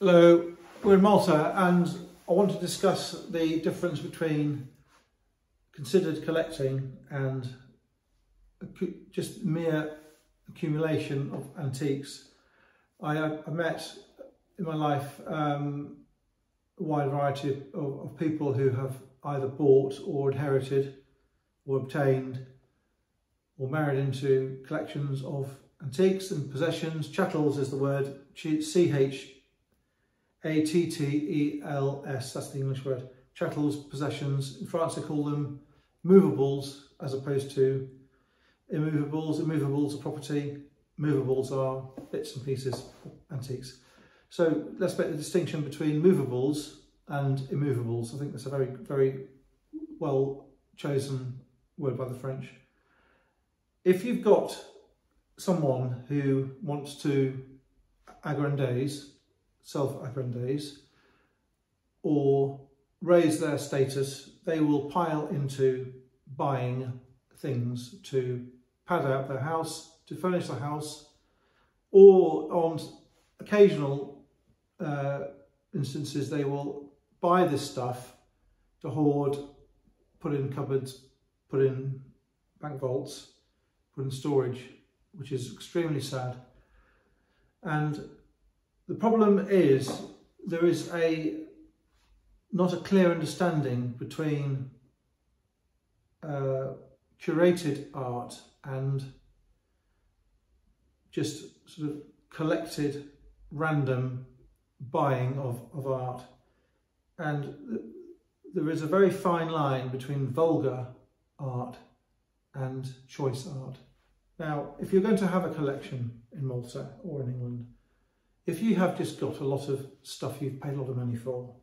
Hello, we're in Malta and I want to discuss the difference between considered collecting and just mere accumulation of antiques. I met in my life a wide variety of people who have either bought or inherited or obtained or married into collections of antiques and possessions. Chattels is the word, C-H-A-T-T-E-L-S, that's the English word. Chattels, possessions. In France they call them movables as opposed to immovables. Immovables are property, movables are bits and pieces, antiques. So let's make the distinction between movables and immovables. I think that's a very, very well chosen word by the French. If you've got someone who wants to aggrandize, self-aggrandize, or raise their status, they will pile into buying things to pad out their house, to furnish the house, or on occasional instances they will buy this stuff to hoard, put in cupboards, put in bank vaults, put in storage, which is extremely sad. And the problem is there is not a clear understanding between curated art and just sort of collected random buying of art. And there is a very fine line between vulgar art and choice art. Now, if you're going to have a collection in Malta or in England, if you have just got a lot of stuff you've paid a lot of money for,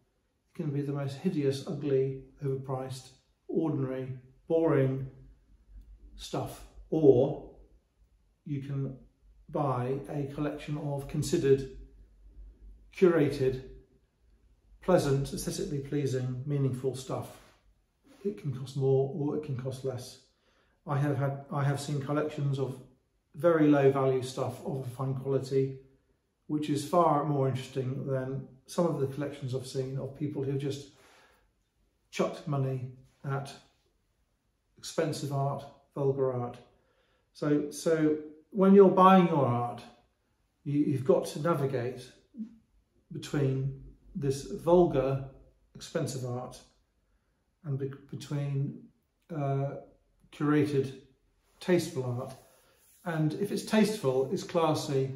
it can be the most hideous, ugly, overpriced, ordinary, boring stuff. Or you can buy a collection of considered, curated, pleasant, aesthetically pleasing, meaningful stuff. It can cost more or it can cost less. I have seen collections of very low value stuff of fine quality, which is far more interesting than some of the collections I've seen of people who just chucked money at expensive art, vulgar art. So when you're buying your art, you've got to navigate between this vulgar, expensive art and between curated, tasteful art. And if it's tasteful, it's classy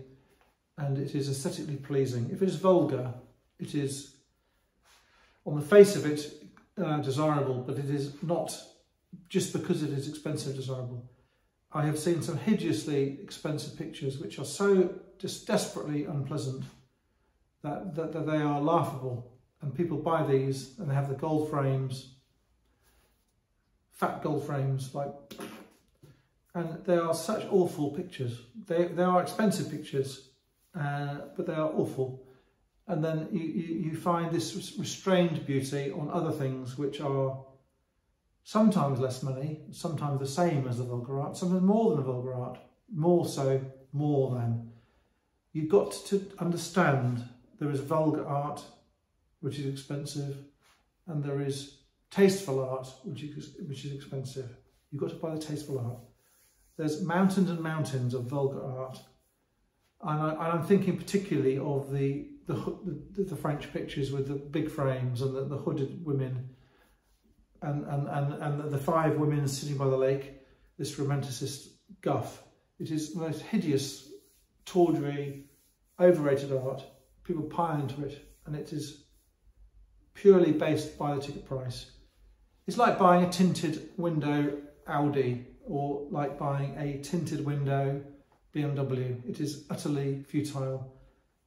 and it is aesthetically pleasing. If it is vulgar, it is, on the face of it, desirable, but it is not just because it is expensive desirable. I have seen some hideously expensive pictures which are so just desperately unpleasant that they are laughable, and people buy these and they have the gold frames, fat gold frames, and they are such awful pictures. They are expensive pictures, but they are awful. And then you find this restrained beauty on other things which are sometimes less money, sometimes the same as the vulgar art, sometimes more than the vulgar art, more so, more than. You've got to understand there is vulgar art, which is expensive, and there is tasteful art, which is expensive. You've got to buy the tasteful art. There's mountains and mountains of vulgar art, and I'm thinking particularly of the French pictures with the big frames and the hooded women, and the five women sitting by the lake. This romanticist guff. It is the most hideous, tawdry, overrated art. People pile into it, and it is purely based by the ticket price. It's like buying a tinted window Audi or like buying a tinted window BMW. It is utterly futile.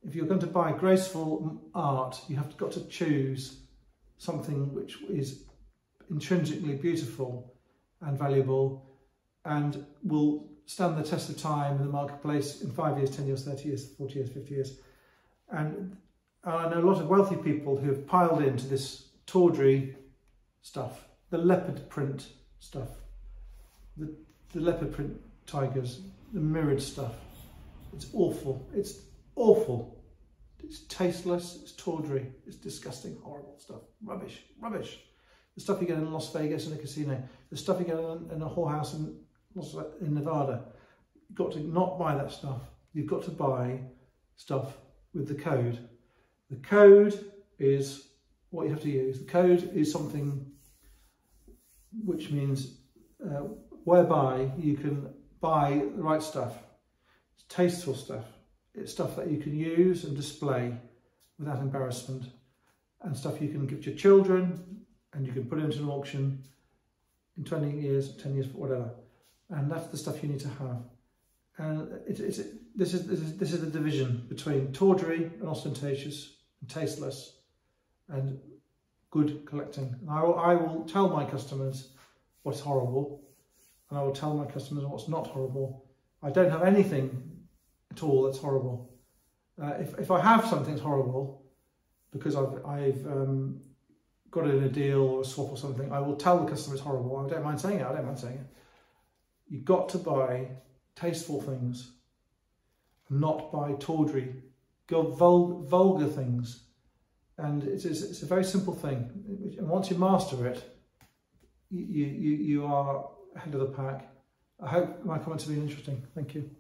If you're going to buy graceful art, you have got to choose something which is intrinsically beautiful and valuable and will stand the test of time in the marketplace in 5 years, 10 years, 30 years, 40 years, 50 years. And I know a lot of wealthy people who have piled into this tawdry stuff, the leopard print stuff, the leopard print tigers, the mirrored stuff. It's awful. It's awful. It's tasteless, it's tawdry, it's disgusting, horrible stuff. Rubbish, rubbish. The stuff you get in Las Vegas in a casino, the stuff you get in a whorehouse in Nevada. You've got to not buy that stuff. You've got to buy stuff with the code. The code is what you have to use. The code is something which means whereby you can buy the right stuff. It's tasteful stuff. It's stuff that you can use and display without embarrassment, and stuff you can give to your children, and you can put into an auction in 20 years, 10 years, whatever. And that's the stuff you need to have. And this is the division between tawdry and ostentatious and tasteless and good collecting. And I will tell my customers what's horrible, and I will tell my customers what's not horrible. I don't have anything at all that's horrible. If I have something that's horrible because I've got it in a deal or a swap or something, I will tell the customer it's horrible. I don't mind saying it. I don't mind saying it. You've got to buy tasteful things, not buy tawdry, vulgar things. And it's a very simple thing. And once you master it, you are ahead of the pack. I hope my comments have been interesting. Thank you.